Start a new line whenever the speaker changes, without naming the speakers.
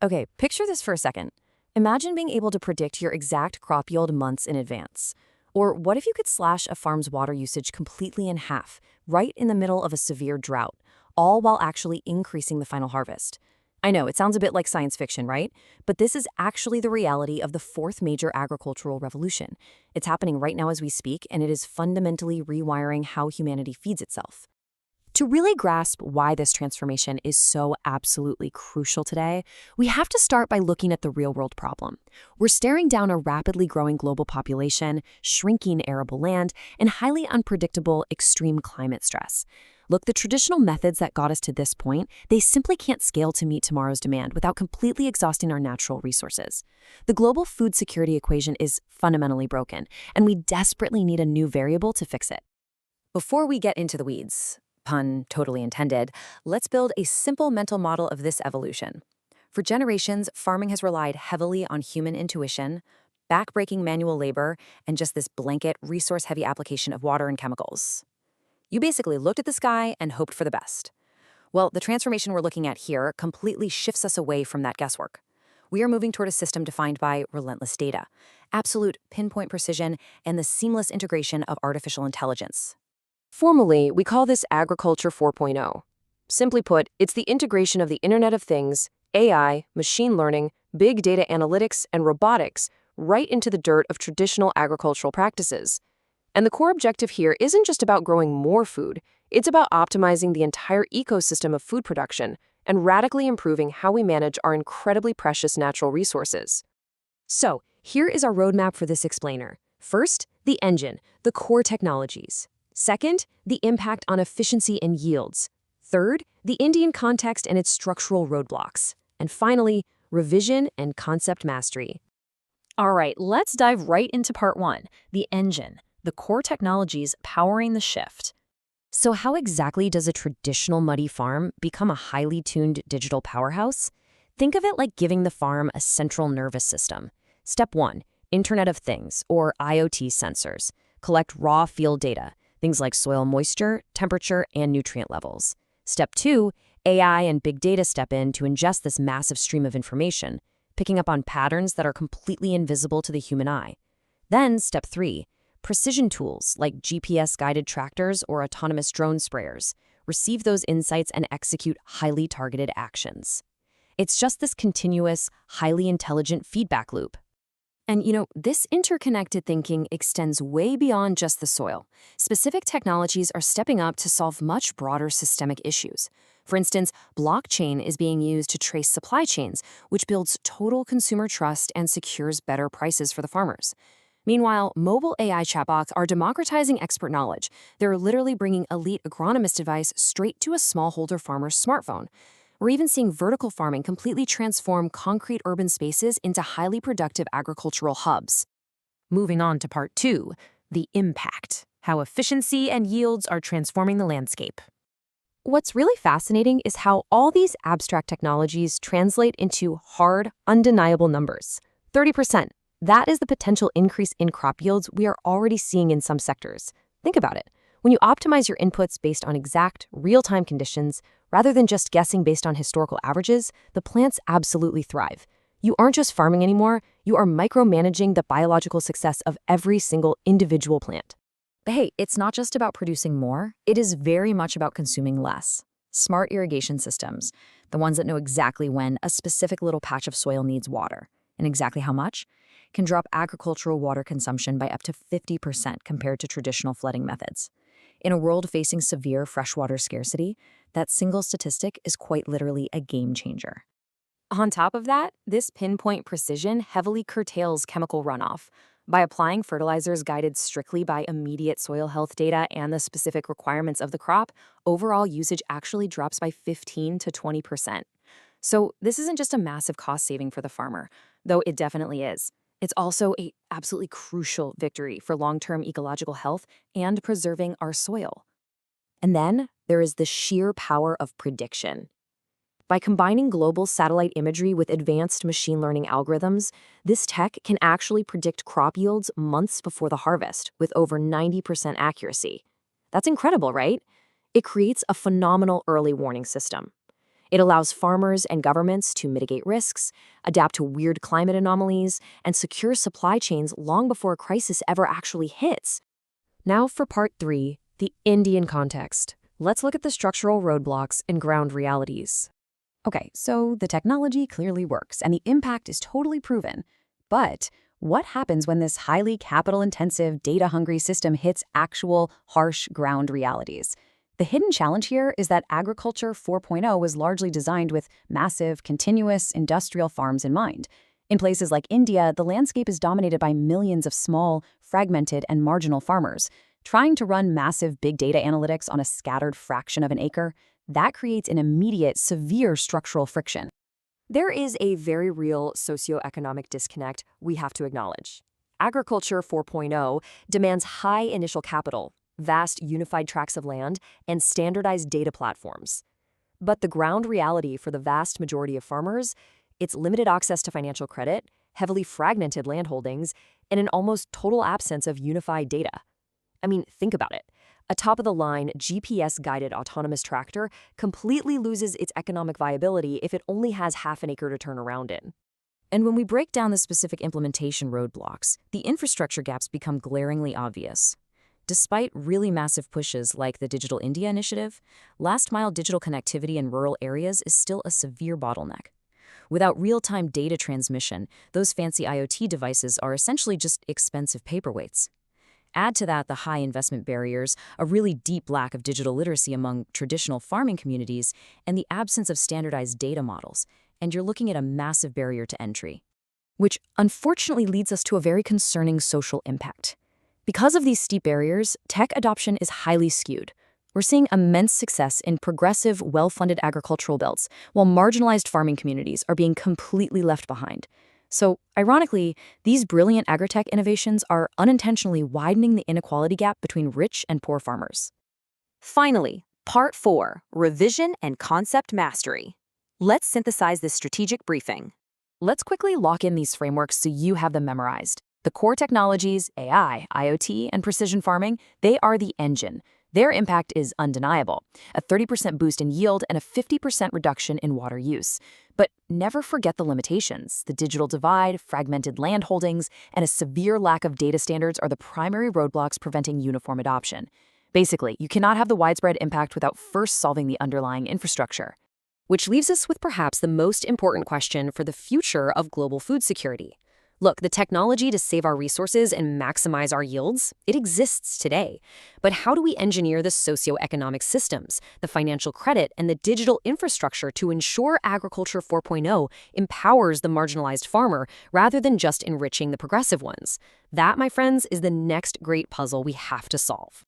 Okay, picture this for a second. Imagine being able to predict your exact crop yield months in advance. Or what if you could slash a farm's water usage completely in half, right in the middle of a severe drought, all while actually increasing the final harvest? I know, it sounds a bit like science fiction, right? But this is actually the reality of the fourth major agricultural revolution. It's happening right now as we speak, and it is fundamentally rewiring how humanity feeds itself. To really grasp why this transformation is so absolutely crucial today, we have to start by looking at the real-world problem. We're staring down a rapidly growing global population, shrinking arable land, and highly unpredictable extreme climate stress. Look, the traditional methods that got us to this point, they simply can't scale to meet tomorrow's demand without completely exhausting our natural resources. The global food security equation is fundamentally broken, and we desperately need a new variable to fix it. Before we get into the weeds, pun totally intended, let's build a simple mental model of this evolution. For generations, farming has relied heavily on human intuition, backbreaking manual labor, and just this blanket, resource-heavy application of water and chemicals. You basically looked at the sky and hoped for the best. Well, the transformation we're looking at here completely shifts us away from that guesswork. We are moving toward a system defined by relentless data, absolute pinpoint precision, and the seamless integration of artificial intelligence. Formally, we call this Agriculture 4.0. Simply put, it's the integration of the Internet of Things, AI, machine learning, big data analytics, and robotics right into the dirt of traditional agricultural practices. And the core objective here isn't just about growing more food, it's about optimizing the entire ecosystem of food production and radically improving how we manage our incredibly precious natural resources. So, here is our roadmap for this explainer. First, the engine, the core technologies. Second, the impact on efficiency and yields. Third, the Indian context and its structural roadblocks. And finally, revision and concept mastery. All right, let's dive right into part one, the engine, the core technologies powering the shift. So how exactly does a traditional muddy farm become a highly tuned digital powerhouse? Think of it like giving the farm a central nervous system. Step one, Internet of Things, or IoT sensors. Collect raw field data. Things like soil moisture, temperature, and nutrient levels. Step two, AI and big data step in to ingest this massive stream of information, picking up on patterns that are completely invisible to the human eye. Then, step three, precision tools like GPS-guided tractors or autonomous drone sprayers receive those insights and execute highly targeted actions. It's just this continuous, highly intelligent feedback loop. And this interconnected thinking extends way beyond just the soil. Specific technologies are stepping up to solve much broader systemic issues. For instance, blockchain is being used to trace supply chains, which builds total consumer trust and secures better prices for the farmers. Meanwhile, mobile AI chatbots are democratizing expert knowledge. They're literally bringing elite agronomist advice straight to a smallholder farmer's smartphone. We're even seeing vertical farming completely transform concrete urban spaces into highly productive agricultural hubs. Moving on to part two, the impact, how efficiency and yields are transforming the landscape. What's really fascinating is how all these abstract technologies translate into hard, undeniable numbers. 30%. That is the potential increase in crop yields we are already seeing in some sectors. Think about it. When you optimize your inputs based on exact, real-time conditions, rather than just guessing based on historical averages, the plants absolutely thrive. You aren't just farming anymore, you are micromanaging the biological success of every single individual plant. But hey, it's not just about producing more, it is very much about consuming less. Smart irrigation systems, the ones that know exactly when a specific little patch of soil needs water, and exactly how much, can drop agricultural water consumption by up to 50% compared to traditional flooding methods. In a world facing severe freshwater scarcity, that single statistic is quite literally a game changer. On top of that, this pinpoint precision heavily curtails chemical runoff. By applying fertilizers guided strictly by immediate soil health data and the specific requirements of the crop, overall usage actually drops by 15 to 20%. So this isn't just a massive cost saving for the farmer, though it definitely is. It's also an absolutely crucial victory for long-term ecological health and preserving our soil. And then there is the sheer power of prediction. By combining global satellite imagery with advanced machine learning algorithms, this tech can actually predict crop yields months before the harvest with over 90% accuracy. That's incredible, right? It creates a phenomenal early warning system. It allows farmers and governments to mitigate risks, adapt to weird climate anomalies, and secure supply chains long before a crisis ever actually hits. Now for part 3, the Indian context. Let's look at the structural roadblocks and ground realities. Okay, so the technology clearly works and the impact is totally proven. But what happens when this highly capital-intensive, data-hungry system hits actual, harsh ground realities? The hidden challenge here is that Agriculture 4.0 was largely designed with massive, continuous industrial farms in mind. In places like India, the landscape is dominated by millions of small, fragmented, and marginal farmers. Trying to run massive big data analytics on a scattered fraction of an acre, that creates an immediate, severe structural friction. There is a very real socioeconomic disconnect we have to acknowledge. Agriculture 4.0 demands high initial capital, vast unified tracts of land, and standardized data platforms. But the ground reality for the vast majority of farmers, it's limited access to financial credit, heavily fragmented landholdings, and an almost total absence of unified data. I mean, think about it. A top-of-the-line, GPS-guided autonomous tractor completely loses its economic viability if it only has half an acre to turn around in. And when we break down the specific implementation roadblocks, the infrastructure gaps become glaringly obvious. Despite really massive pushes like the Digital India initiative, last-mile digital connectivity in rural areas is still a severe bottleneck. Without real-time data transmission, those fancy IoT devices are essentially just expensive paperweights. Add to that the high investment barriers, a really deep lack of digital literacy among traditional farming communities, and the absence of standardized data models, and you're looking at a massive barrier to entry. Which unfortunately leads us to a very concerning social impact. Because of these steep barriers, tech adoption is highly skewed. We're seeing immense success in progressive, well-funded agricultural belts, while marginalized farming communities are being completely left behind. So, ironically, these brilliant agritech innovations are unintentionally widening the inequality gap between rich and poor farmers. Finally, Part 4, Revision and Concept Mastery. Let's synthesize this strategic briefing. Let's quickly lock in these frameworks so you have them memorized. The core technologies, AI, IoT, and precision farming, they are the engine. Their impact is undeniable, a 30% boost in yield and a 50% reduction in water use. But never forget the limitations. The digital divide, fragmented land holdings, and a severe lack of data standards are the primary roadblocks preventing uniform adoption. Basically, you cannot have the widespread impact without first solving the underlying infrastructure. Which leaves us with perhaps the most important question for the future of global food security. Look, the technology to save our resources and maximize our yields, it exists today. But how do we engineer the socioeconomic systems, the financial credit, and the digital infrastructure to ensure Agriculture 4.0 empowers the marginalized farmer rather than just enriching the progressive ones? That, my friends, is the next great puzzle we have to solve.